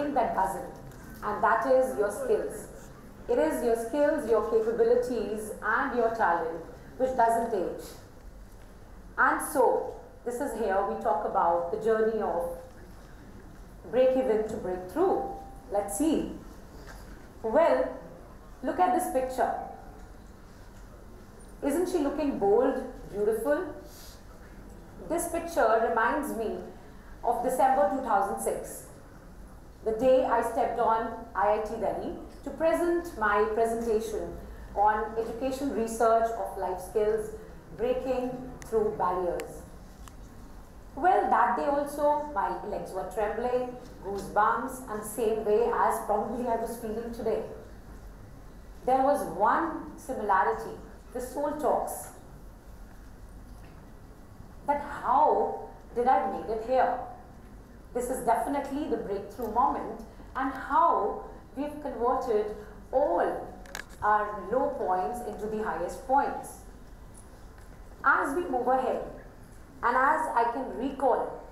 thing that doesn't, and that is your skills. It is your skills, your capabilities, and your talent which doesn't age. And so, this is here we talk about the journey of break-even to breakthrough. Let's see. Well, look at this picture. Isn't she looking bold, beautiful? This picture reminds me of December 2006, the day I stepped on IIT Delhi to present my presentation on education research of life skills, breaking through barriers. Well, that day also my legs were trembling, goosebumps, and the same way as probably I was feeling today. There was one similarity, the soul talks. That how did I make it here? This is definitely the breakthrough moment, and how we've converted all our low points into the highest points. As we move ahead, and as I can recall,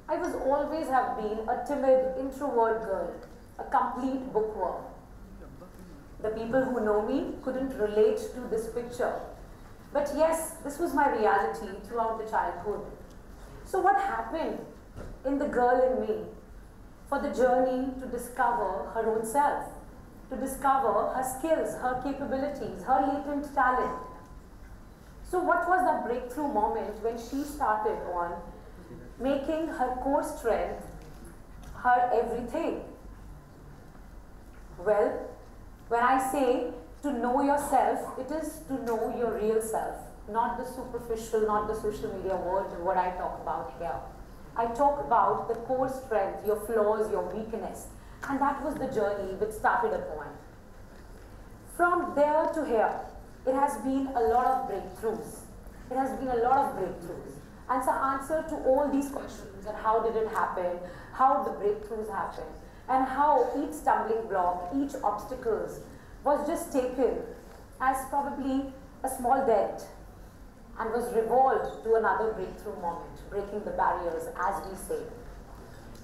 I was always have been a timid, introvert girl, a complete bookworm. The people who know me couldn't relate to this picture. But yes, this was my reality throughout the childhood. So what happened in the girl in me for the journey to discover her own self, to discover her skills, her capabilities, her latent talent? So what was that breakthrough moment when she started on making her core strength her everything? Well, when I say to know yourself, it is to know your real self, not the superficial, not the social media world, what I talk about here. I talk about the core strength, your flaws, your weakness, and that was the journey which started upon. From there to here, it has been a lot of breakthroughs. It has been a lot of breakthroughs. And so answer to all these questions, and how did it happen, how the breakthroughs happened, and how each stumbling block, each obstacles was just taken as probably a small dent and was revolved to another breakthrough moment, breaking the barriers, as we say.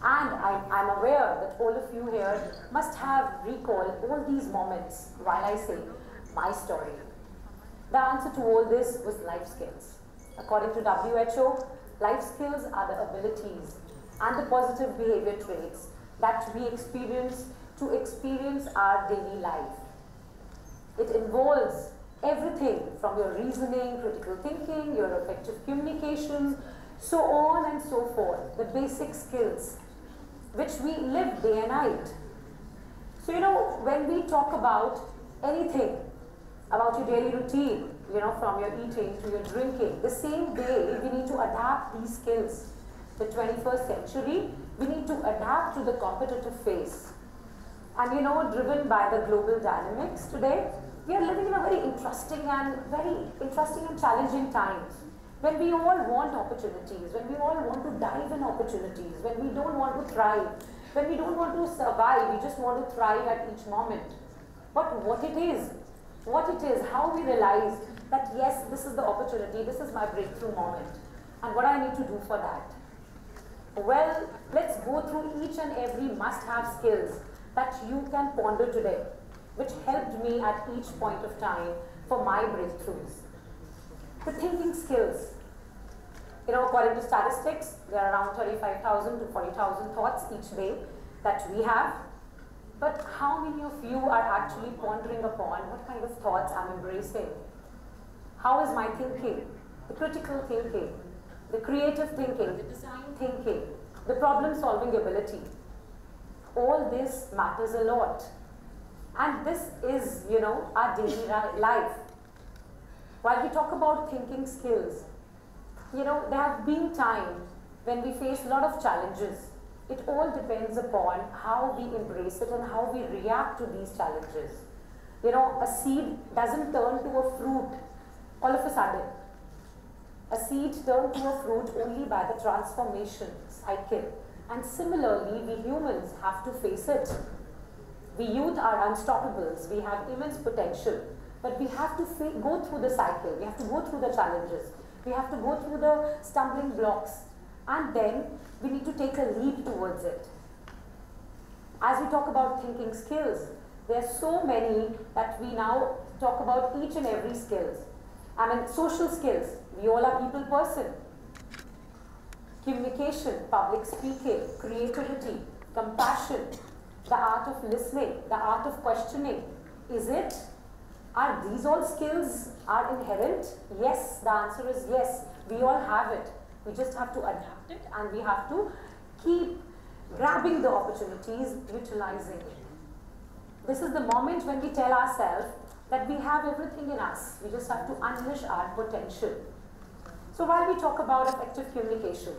And I'm aware that all of you here must have recalled all these moments while I say my story. The answer to all this was life skills. According to WHO, life skills are the abilities and the positive behavior traits that we experience to experience our daily life. It involves everything from your reasoning, critical thinking, your effective communication, so on and so forth, the basic skills which we live day and night. So, when we talk about anything, about your daily routine, from your eating to your drinking, the same way we need to adapt these skills. The 21st century, we need to adapt to the competitive phase. And driven by the global dynamics today, we are living in a very interesting and challenging times, when we all want opportunities, when we all want to dive in opportunities, when we don't want to thrive, when we don't want to survive, we just want to thrive at each moment. But what it is, how we realize that yes, this is the opportunity, this is my breakthrough moment, and what I need to do for that. Well, let's go through each and every must-have skills that you can ponder today, which helped me at each point of time for my breakthroughs. The thinking skills. According to statistics, there are around 35,000 to 40,000 thoughts each day that we have. But how many of you are actually pondering upon what kind of thoughts I'm embracing? How is my thinking? The critical thinking, the creative thinking, the design thinking, the problem-solving ability. All this matters a lot. And this is, our daily life. While we talk about thinking skills, there have been times when we face a lot of challenges. It all depends upon how we embrace it and how we react to these challenges. A seed doesn't turn to a fruit all of a sudden. A seed turns to a fruit only by the transformation cycle. And similarly, we humans have to face it. We youth are unstoppables. We have immense potential. But we have to go through the cycle. We have to go through the challenges. We have to go through the stumbling blocks. And then we need to take a leap towards it. As we talk about thinking skills, there are so many that we now talk about each and every skills. I mean, social skills, we all are people person. Communication, public speaking, creativity, compassion, the art of listening, the art of questioning. Is it? Are these all skills are inherent? Yes, the answer is yes. We all have it. We just have to adapt it, and we have to keep grabbing the opportunities, utilizing it. This is the moment when we tell ourselves that we have everything in us. We just have to unleash our potential. So while we talk about effective communication,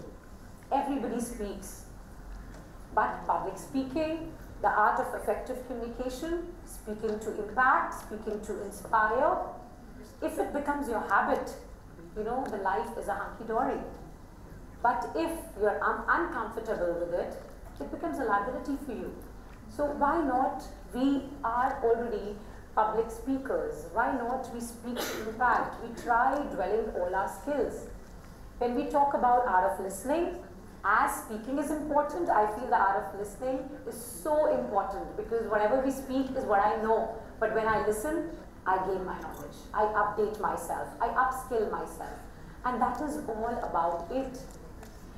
everybody speaks. But public speaking, the art of effective communication, speaking to impact, speaking to inspire, if it becomes your habit, you know, the life is a hunky-dory. But if you're uncomfortable with it, it becomes a liability for you. So why not? We are already public speakers. Why not we speak to impact? We try dwelling all our skills. When we talk about art of listening, as speaking is important, I feel the art of listening is so important, because whatever we speak is what I know. But when I listen, I gain my knowledge. I update myself. I upskill myself. And that is all about it.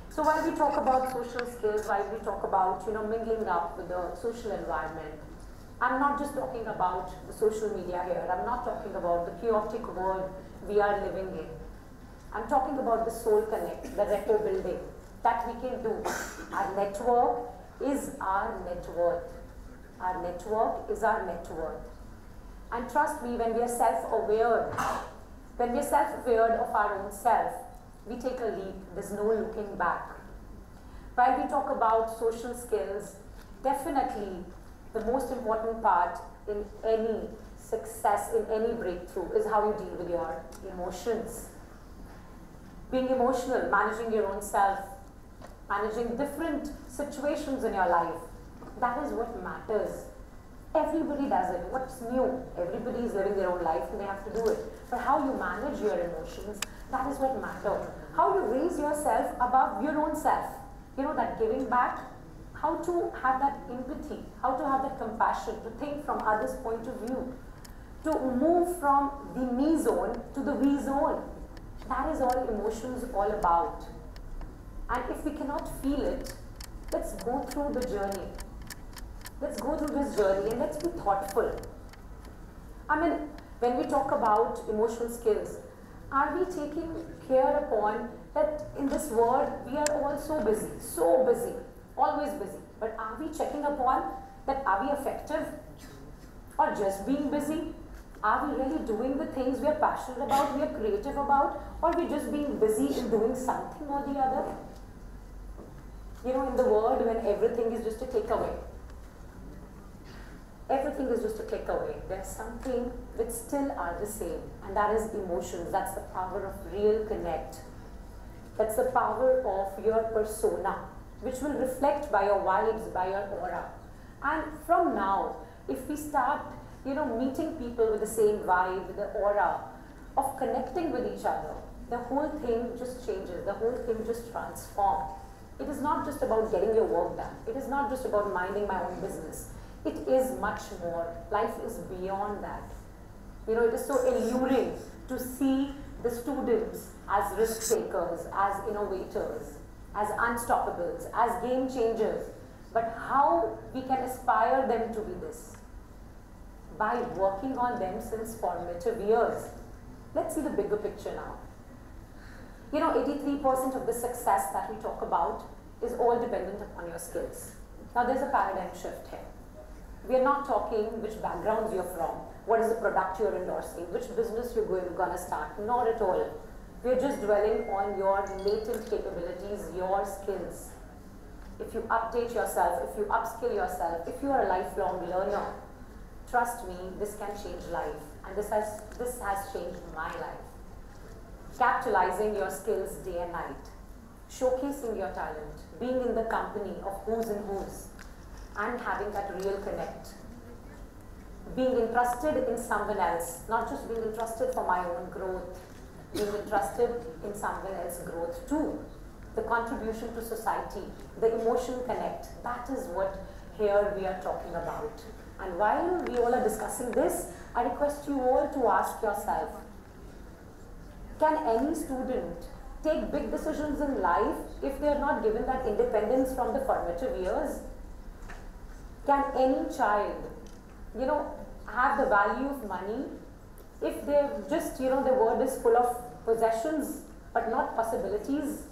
So while we talk about social skills, while we talk about, you know, mingling up with the social environment, I'm not just talking about the social media here. I'm not talking about the chaotic world we are living in. I'm talking about the soul connect, the rapport building that we can do. Our network is our net worth. Our network is our net worth. And trust me, when we are self-aware, when we are self-aware of our own self, we take a leap. There's no looking back. While we talk about social skills, definitely the most important part in any success, in any breakthrough, is how you deal with your emotions. Being emotional, managing your own self, managing different situations in your life, that is what matters. Everybody does it. What's new? Everybody is living their own life and they have to do it. But how you manage your emotions, that is what matters. How you raise yourself above your own self. You know, that giving back, how to have that empathy, how to have that compassion, to think from others' point of view, to move from the me zone to the we zone. That is all emotions all about. And if we cannot feel it, let's go through the journey. Let's go through this journey and let's be thoughtful. I mean, when we talk about emotional skills, are we taking care upon that in this world we are all so busy, always busy. But are we checking upon that, are we effective or just being busy? Are we really doing the things we are passionate about, we are creative about, or are we just being busy in doing something or the other? You know, in the world when everything is just a click away. Everything is just a click away. There's something which still are the same, and that is emotions. That's the power of real connect. That's the power of your persona, which will reflect by your vibes, by your aura. And from now, if we start, you know, meeting people with the same vibe, with the aura of connecting with each other, the whole thing just changes. The whole thing just transforms. It is not just about getting your work done. It is not just about minding my own business. It is much more. Life is beyond that. You know, it is so alluring to see the students as risk takers, as innovators, as unstoppables, as game changers. But how we can aspire them to be this? By working on them since formative years. Let's see the bigger picture now. You know, 83% of the success that we talk about is all dependent upon your skills. Now there's a paradigm shift here. We are not talking which backgrounds you're from, what is the product you're endorsing, which business you're going to start, not at all. We're just dwelling on your latent capabilities, your skills. If you update yourself, if you upskill yourself, if you are a lifelong learner, trust me, this can change life. And this has changed my life. Capitalizing your skills day and night, showcasing your talent, being in the company of who's and who's, and having that real connect. Being entrusted in someone else, not just being entrusted for my own growth, being entrusted in someone else's growth too. The contribution to society, the emotion connect, that is what here we are talking about. And while we all are discussing this, I request you all to ask yourself, can any student take big decisions in life if they are not given that independence from the formative years? Can any child, have the value of money if they're just, the world is full of possessions but not possibilities?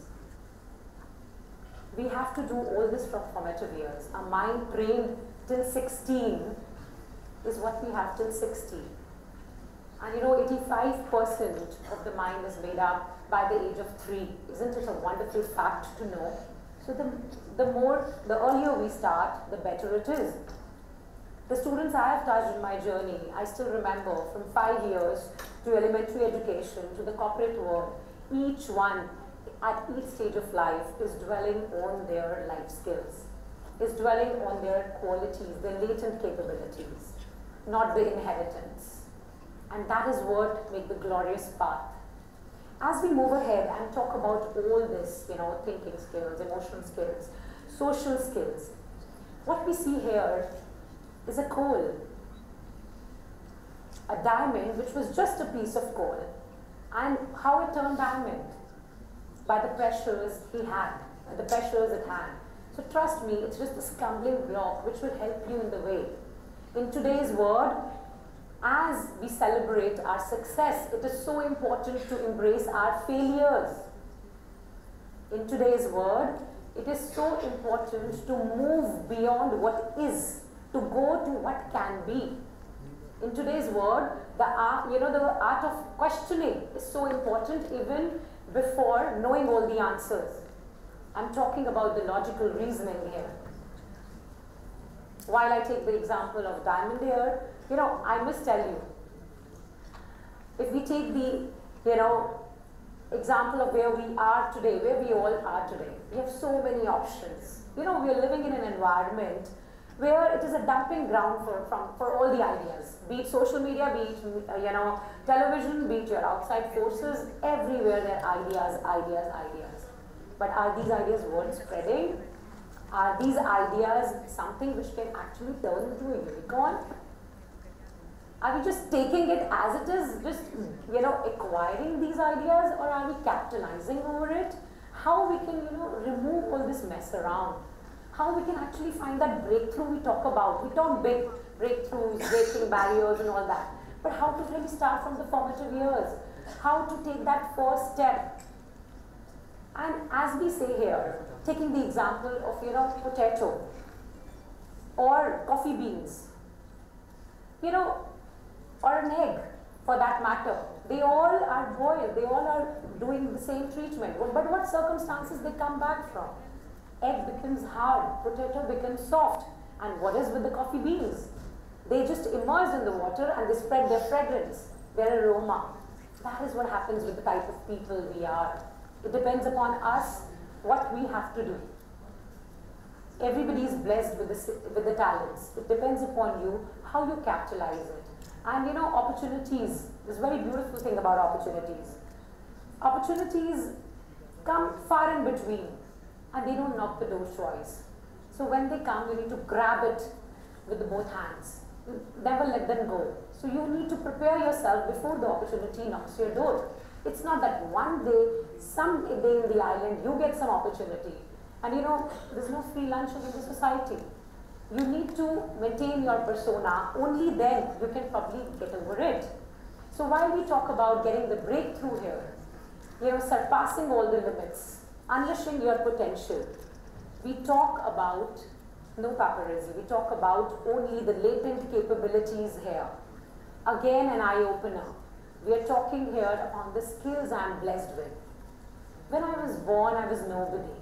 We have to do all this from formative years. A mind trained till 16 is what we have till 60. And 85% of the mind is made up by the age of 3. Isn't it a wonderful fact to know? So the earlier we start, the better it is. The students I have touched in my journey, I still remember from 5 years to elementary education to the corporate world, each one at each stage of life is dwelling on their life skills, is dwelling on their qualities, their latent capabilities, not the inheritance. And that is what makes the glorious path. As we move ahead and talk about all this, thinking skills, emotional skills, social skills, what we see here is a coal, a diamond which was just a piece of coal, and how it turned diamond by the pressures he had, the pressures at hand. So trust me, it's just a stumbling block which will help you in the way. In today's world, as we celebrate our success, it is so important to embrace our failures. In today's world, it is so important to move beyond what is, to go to what can be. In today's world, the art of questioning is so important even before knowing all the answers. I'm talking about the logical reasoning here. While I take the example of diamond here, I must tell you, if we take the, example of where we are today, where we all are today, we have so many options. We are living in an environment where it is a dumping ground for all the ideas, be it social media, be it television, be it your outside forces, everywhere there are ideas. But are these ideas worth spreading? Are these ideas something which can actually turn into a unicorn? Are we just taking it as it is, just acquiring these ideas, or are we capitalizing over it? How we can remove all this mess around? How we can actually find that breakthrough we talk about? We talk big breakthroughs, breaking barriers and all that. But how to really start from the formative years? How to take that first step? And as we say here, taking the example of potato or coffee beans, or an egg for that matter, they all are boiled, they all are doing the same treatment. But what circumstances they come back from? Egg becomes hard, potato becomes soft. And what is with the coffee beans? They just immerse in the water and they spread their fragrance, their aroma. That is what happens with the type of people we are. It depends upon us what we have to do. Everybody is blessed with the talents. It depends upon you how you capitalize it. And opportunities, this very beautiful thing about opportunities. Opportunities come far in between and they don't knock the door twice. So when they come, you need to grab it with the both hands. Never let them go. So you need to prepare yourself before the opportunity knocks your door. It's not that one day, some day in the island, you get some opportunity. And there's no free lunches in the society. You need to maintain your persona, only then you can probably get over it. So while we talk about getting the breakthrough here, surpassing all the limits, unleashing your potential, we talk about no paparazzi, we talk about only the latent capabilities here. Again, an eye-opener. We are talking here on the skills I am blessed with. When I was born, I was nobody.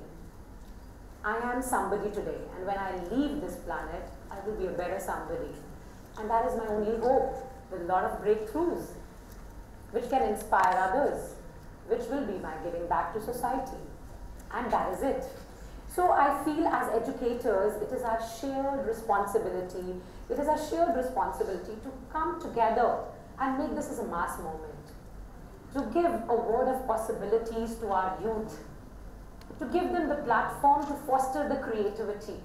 I am somebody today, and when I leave this planet, I will be a better somebody. And that is my only hope, with a lot of breakthroughs, which can inspire others, which will be my giving back to society. And that is it. So I feel as educators, it is our shared responsibility, to come together and make this as a mass movement, to give a world of possibilities to our youth, to give them the platform to foster the creativity,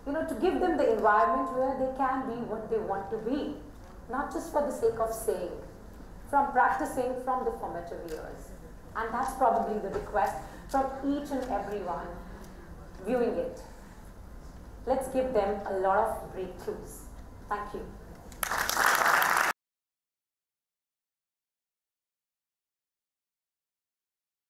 to give them the environment where they can be what they want to be, not just for the sake of saying, from practicing from the formative years. And that's probably the request from each and everyone viewing it. Let's give them a lot of breakthroughs. Thank you.